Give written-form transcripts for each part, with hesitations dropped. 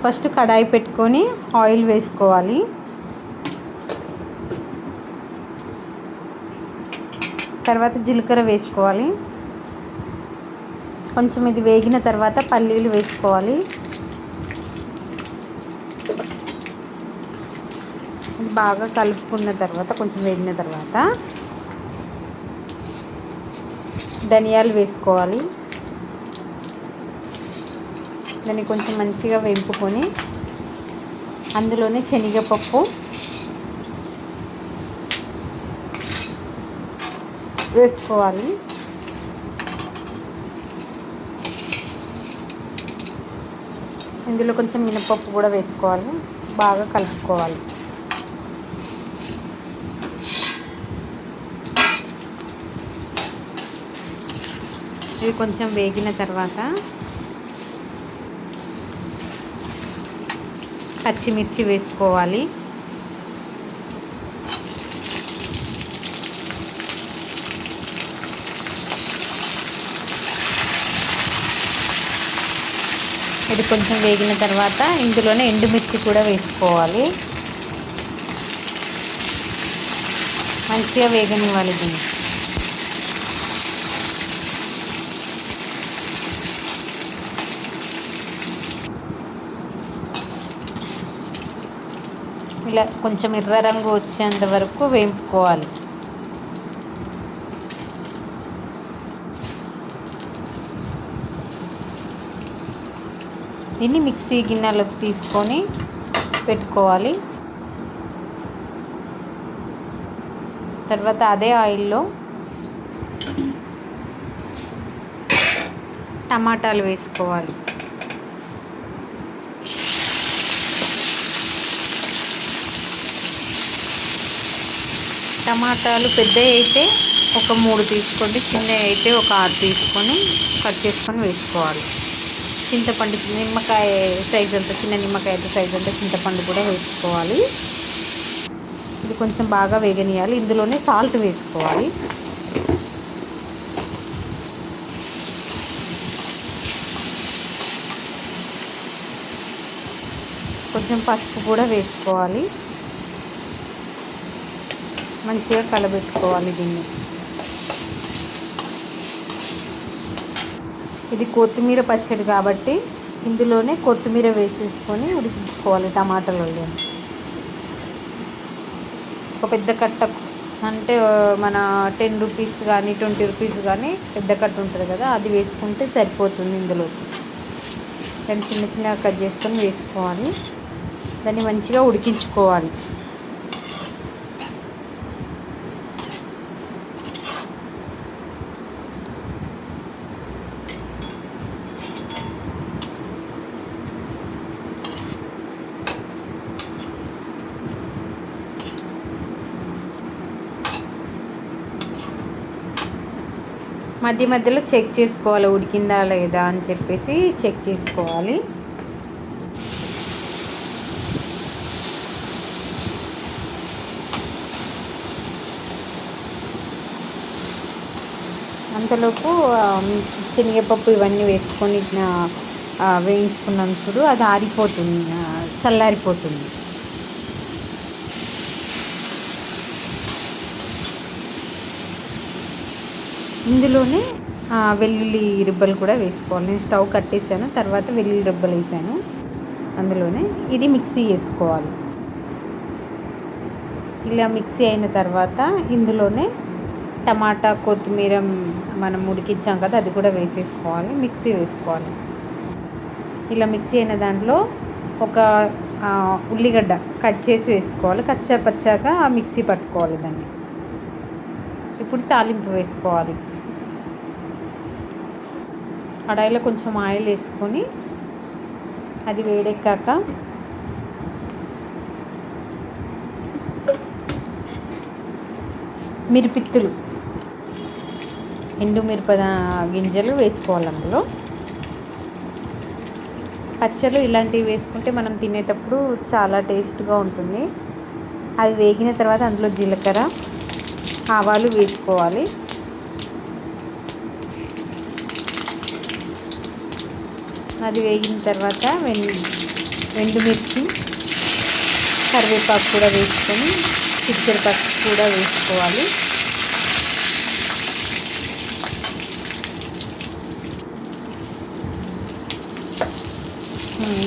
First కడాయి పెట్టుకొని oil వేసుకోవాలి. తర్వాత జీలకర్ర వేసుకోవాలి. కొంచెం ఇది వేగిన తర్వాత పల్లీలు వేసుకోవాలి. బాగా కలుపుకున్న తర్వాత కొంచెం వేగిన తర్వాత ధనియాలు వేసుకోవాలి. దాన్ని కొంచెం మంచిగా వేపుకొని అందులోనే శనగపప్పు వేసుకోవాలి. ఇందులో కొంచెం మినపప్పు కూడా వేసుకోవాలి. బాగా కలుపుకోవాలి. ఇది కొంచెం వేగిన తర్వాత పచ్చిమిర్చి వేసుకోవాలి. ఇది కొంచెం వేగిన తర్వాత ఇందులోనే ఎండుమిర్చి కూడా వేసుకోవాలి. మంచిగా వేగనివ్వాలి దీన్ని. ఇలా కొంచెం ఎర్ర రంగు వచ్చేంత వరకు వేపుకోవాలి. దీన్ని మిక్సీ గిన్నెలోకి తీసుకొని పెట్టుకోవాలి. తర్వాత అదే ఆయిల్లో టమాటాలు వేసుకోవాలి. టమాటాలు పెద్దవి అయితే ఒక 3 తీసుకోండి, చిన్నవి అయితే ఒక 6 తీసుకొని కట్ చేసుకొని వేసుకోవాలి. చింతపండు, నిమ్మకాయ సైజు అంత, చిన్న నిమ్మకాయ సైజు అంత చింతపండు కూడా వేసుకోవాలి. ఇది కొంచెం బాగా వేగనియాలి. ఇందులోనే సాల్ట్ వేసుకోవాలి. కొంచెం పసుపు కూడా వేసుకోవాలి. మంచిగా కలబెట్టుకోవాలి దీన్ని. ఇది కొత్తిమీర పచ్చడి కాబట్టి ఇందులోనే కొత్తిమీర వేసేసుకొని ఉడికించుకోవాలి. టమాటాలలో ఒక పెద్ద కట్ట అంటే మన 10 రూపీస్ కానీ 20 రూపీస్ కానీ పెద్ద కట్ట ఉంటుంది కదా, అది వేసుకుంటే సరిపోతుంది. ఇందులో దాన్ని చిన్న చిన్నగా కట్ చేసుకొని వేసుకోవాలి. దాన్ని మంచిగా ఉడికించుకోవాలి. మధ్య మధ్యలో చెక్ చేసుకోవాలి ఉడికిందా లేదా అని చెప్పేసి చెక్ చేసుకోవాలి. అంతలోపు శనగపప్పు ఇవన్నీ వేసుకొని వేయించుకున్నాం చూడు, అది ఆరిపోతుంది, చల్లారిపోతుంది. ఇందులోనే వెల్లుల్లి రిబ్బలు కూడా వేసుకోవాలి. నేను స్టవ్ కట్టేసాను, తర్వాత వెల్లుల్లి రిబ్బలు వేసాను అందులోనే. ఇది మిక్సీ వేసుకోవాలి. ఇలా మిక్సీ అయిన తర్వాత ఇందులోనే టమాటా, కొత్తిమీర మనం ఉడికించాం కదా, అది కూడా వేసేసుకోవాలి. మిక్సీ వేసుకోవాలి. ఇలా మిక్సీ అయిన దాంట్లో ఒక ఉల్లిగడ్డ కట్ చేసి వేసుకోవాలి. కచ్చా పచ్చాగా మిక్సీ పట్టుకోవాలి దాన్ని. ఇప్పుడు తాలింపు వేసుకోవాలి. కడాయిలో కొంచెం ఆయిల్ వేసుకొని అది వేడెక్కాక మిరిపిత్తులు, ఎండు మిరప గింజలు వేసుకోవాలి. అందులో పచ్చళ్ళు ఇలాంటివి వేసుకుంటే మనం తినేటప్పుడు చాలా టేస్ట్గా ఉంటుంది. అవి వేగిన తర్వాత అందులో జీలకర్ర, ఆవాలు వేసుకోవాలి. అది వేగిన తర్వాత ఎండుమిర్చి, కరివేపాకు కూడా వేసుకొని చిటికెడు పసుపు కూడా వేసుకోవాలి.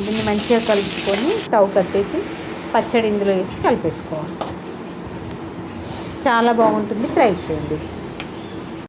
దీన్ని మంచిగా కలుపుకొని స్టవ్ కట్టేసి పచ్చడి ఇందులో వేసి కలిపేసుకోవాలి. చాలా బాగుంటుంది, ట్రై చేయండి.